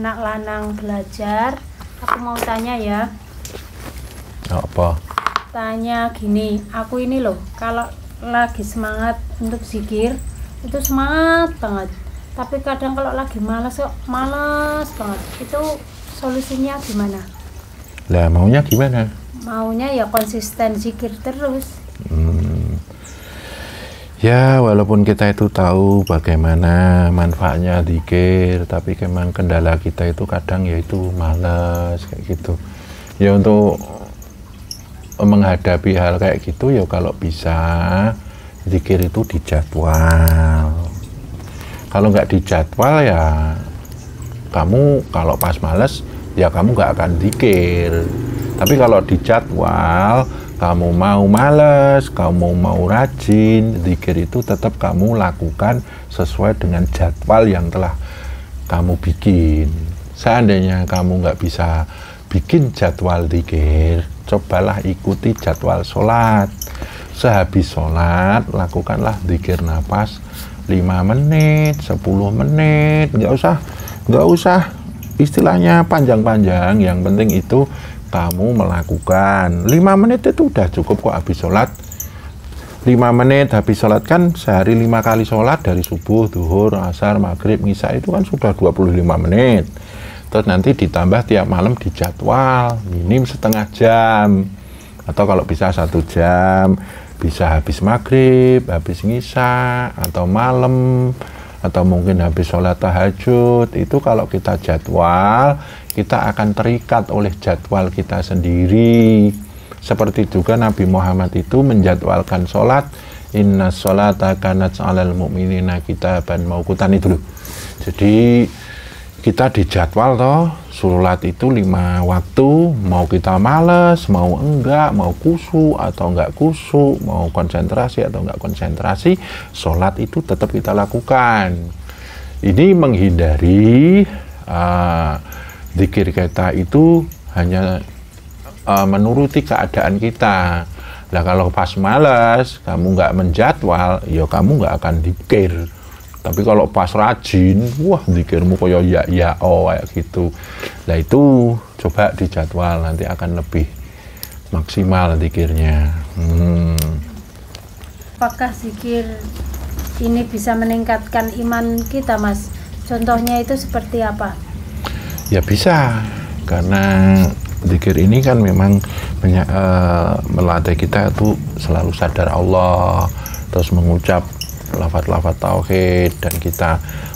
anak lanang belajar, aku mau tanya ya. Apa? Tanya gini, aku ini loh, kalau lagi semangat untuk zikir, itu semangat banget. Tapi kadang kalau lagi malas kok, malas banget. Itu solusinya gimana? Lah maunya gimana? Maunya ya konsisten zikir terus. Ya walaupun kita itu tahu bagaimana manfaatnya zikir, tapi memang kendala kita itu kadang yaitu malas kayak gitu. Ya untuk menghadapi hal kayak gitu ya kalau bisa zikir itu dijadwal. Kalau nggak dijadwal ya kamu kalau pas malas ya kamu nggak akan zikir. Tapi kalau dijadwal, kamu mau malas, kamu mau rajin, zikir itu tetap kamu lakukan sesuai dengan jadwal yang telah kamu bikin. Seandainya kamu nggak bisa bikin jadwal zikir, cobalah ikuti jadwal sholat. Sehabis sholat, lakukanlah zikir nafas 5 menit, 10 menit, nggak usah istilahnya panjang-panjang, yang penting itu kamu melakukan 5 menit itu udah cukup kok habis sholat. 5 menit habis sholat kan sehari 5 kali sholat dari subuh, duhur, asar, maghrib, isya itu kan sudah 25 menit. Terus nanti ditambah tiap malam dijadwal minim setengah jam atau kalau bisa 1 jam, bisa habis maghrib, habis isya atau malam atau mungkin habis sholat tahajud. Itu kalau kita jadwal, kita akan terikat oleh jadwal kita sendiri. Seperti juga Nabi Muhammad itu menjadwalkan sholat, inna sholata kanat 'alal mu'minina kitaban mauqutan itu loh. Jadi kita dijadwal toh, sholat itu 5 waktu, mau kita males, mau enggak, mau khusyuk atau enggak khusyuk, mau konsentrasi atau enggak konsentrasi, sholat itu tetap kita lakukan. Ini menghindari zikir kita itu hanya menuruti keadaan kita. Nah kalau pas malas, kamu nggak menjadwal, ya kamu nggak akan zikir. Tapi kalau pas rajin, wah zikirmu kayak kayak gitu. Nah itu coba dijadwal, nanti akan lebih maksimal zikirnya. Apakah zikir ini bisa meningkatkan iman kita, Mas? Contohnya itu seperti apa? Ya bisa, karena zikir ini kan memang banyak melatih kita itu selalu sadar Allah, terus mengucap lafaz-lafaz tauhid, dan kita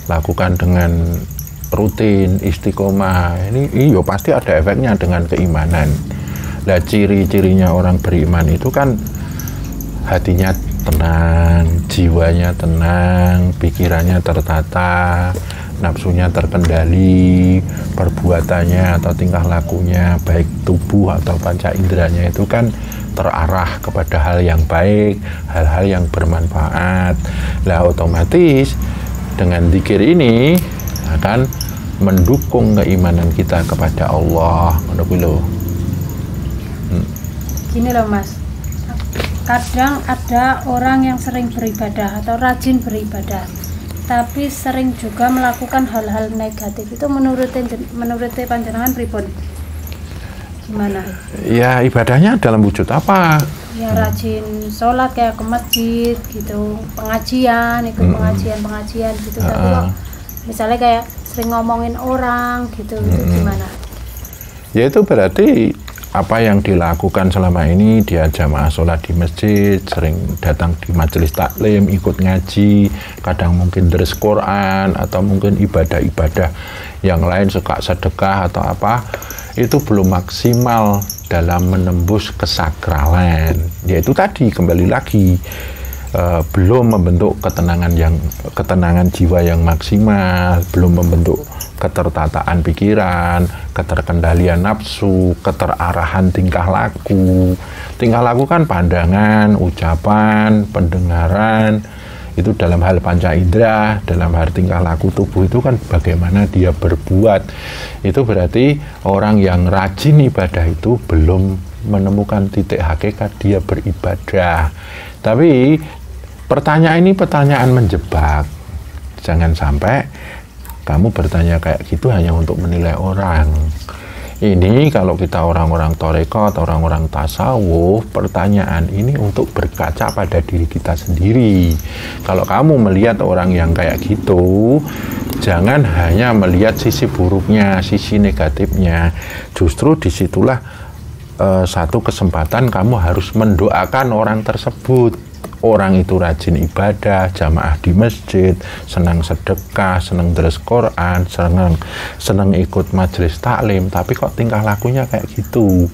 lakukan dengan rutin istiqomah. Ini iyo pasti ada efeknya dengan keimanan. Nah ciri-cirinya orang beriman itu kan hatinya tenang, jiwanya tenang, pikirannya tertata, nafsunya terkendali, perbuatannya atau tingkah lakunya baik tubuh atau panca inderanya itu kan terarah kepada hal yang baik, hal-hal yang bermanfaat. Lah otomatis dengan zikir ini akan mendukung keimanan kita kepada Allah. Gini loh Mas, kadang ada orang yang sering beribadah atau rajin beribadah, tapi sering juga melakukan hal-hal negatif. Itu menurut panjenengan pripun? Gimana? Ya ibadahnya dalam wujud apa? Ya rajin sholat kayak ke masjid gitu, pengajian, ikut pengajian gitu. Tapi kok misalnya kayak sering ngomongin orang gitu, itu gimana? Ya itu berarti apa yang dilakukan selama ini, dia jamaah sholat di masjid, sering datang di majelis taklim, ikut ngaji, kadang mungkin deres Quran atau mungkin ibadah-ibadah yang lain, suka sedekah atau apa, itu belum maksimal dalam menembus kesakralan. Yaitu tadi kembali lagi belum membentuk ketenangan jiwa yang maksimal, belum membentuk ketertataan pikiran, keterkendalian nafsu, keterarahan tingkah laku. Tingkah laku kan pandangan, ucapan, pendengaran. Itu dalam hal panca indera, dalam hal tingkah laku tubuh itu kan bagaimana dia berbuat. Itu berarti orang yang rajin ibadah itu belum menemukan titik hakikat dia beribadah. Tapi pertanyaan ini pertanyaan menjebak. Jangan sampai Kamu bertanya kayak gitu hanya untuk menilai orang. Ini kalau kita orang-orang torekot, orang-orang tasawuf, pertanyaan ini untuk berkaca pada diri kita sendiri. Kalau kamu melihat orang yang kayak gitu, jangan hanya melihat sisi buruknya, sisi negatifnya. Justru disitulah satu kesempatan kamu harus mendoakan orang tersebut. Orang itu rajin ibadah, jamaah di masjid, senang sedekah, senang terus Quran, senang ikut majelis taklim, tapi kok tingkah lakunya kayak gitu.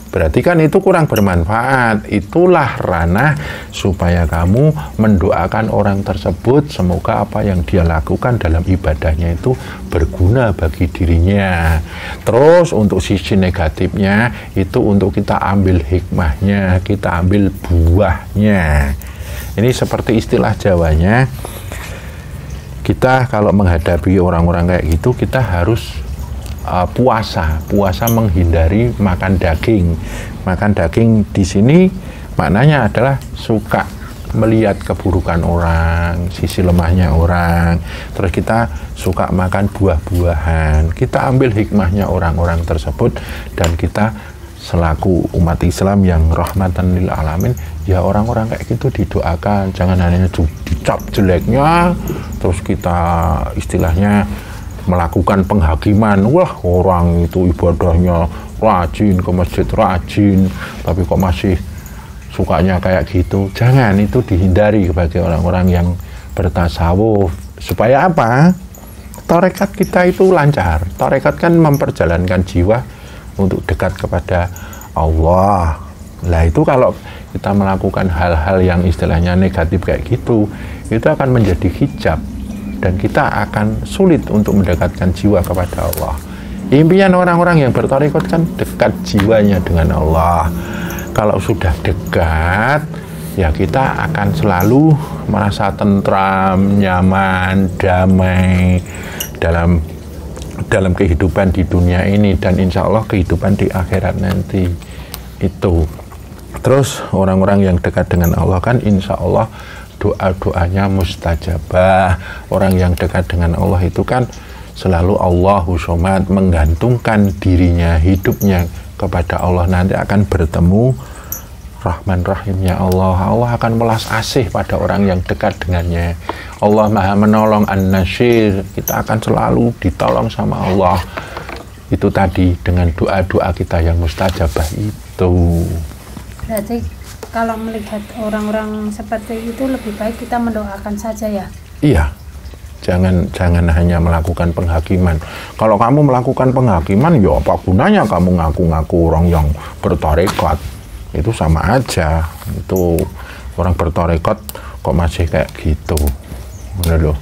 Berarti kan itu kurang bermanfaat. Itulah ranah supaya kamu mendoakan orang tersebut, semoga apa yang dia lakukan dalam ibadahnya itu berguna bagi dirinya. Terus untuk sisi negatifnya, itu untuk kita ambil hikmahnya, kita ambil buahnya. Ini seperti istilah Jawanya, kita kalau menghadapi orang-orang kayak gitu, kita harus puasa menghindari makan daging. Makan daging di sini maknanya adalah suka melihat keburukan orang, sisi lemahnya orang. Terus kita suka makan buah-buahan. Kita ambil hikmahnya orang-orang tersebut, dan kita selaku umat Islam yang rahmatan lil alamin, ya orang-orang kayak gitu didoakan. Jangan hanya dicap jeleknya, terus kita istilahnya melakukan penghakiman. Wah, orang itu ibadahnya rajin, ke masjid rajin, tapi kok masih sukanya kayak gitu. Jangan, itu dihindari bagi orang-orang yang bertasawuf. Supaya apa? Tarekat kita itu lancar. Tarekat kan memperjalankan jiwa untuk dekat kepada Allah. Nah, itu kalau kita melakukan hal-hal yang istilahnya negatif kayak gitu, itu akan menjadi hijab, dan kita akan sulit untuk mendekatkan jiwa kepada Allah. Impian orang-orang yang bertarekat kan dekat jiwanya dengan Allah. Kalau sudah dekat, ya kita akan selalu merasa tentram, nyaman, damai dalam kehidupan di dunia ini, dan insya Allah kehidupan di akhirat nanti itu. Terus orang-orang yang dekat dengan Allah kan insya Allah doa-doanya mustajabah. Orang yang dekat dengan Allah itu kan selalu Allahu Somad, menggantungkan dirinya, hidupnya kepada Allah. Nanti akan bertemu Rahman Rahimnya Allah. Allah akan melas asih pada orang yang dekat dengannya. Allah Maha Menolong, An-Nasir. Kita akan selalu ditolong sama Allah. Itu tadi dengan doa-doa kita yang mustajabah itu. Berarti kalau melihat orang-orang seperti itu lebih baik kita mendoakan saja ya? Iya. Jangan hanya melakukan penghakiman. Kalau kamu melakukan penghakiman, ya apa gunanya kamu ngaku-ngaku orang yang bertarekat? Itu sama aja. Itu orang bertarekat kok masih kayak gitu. Bener loh.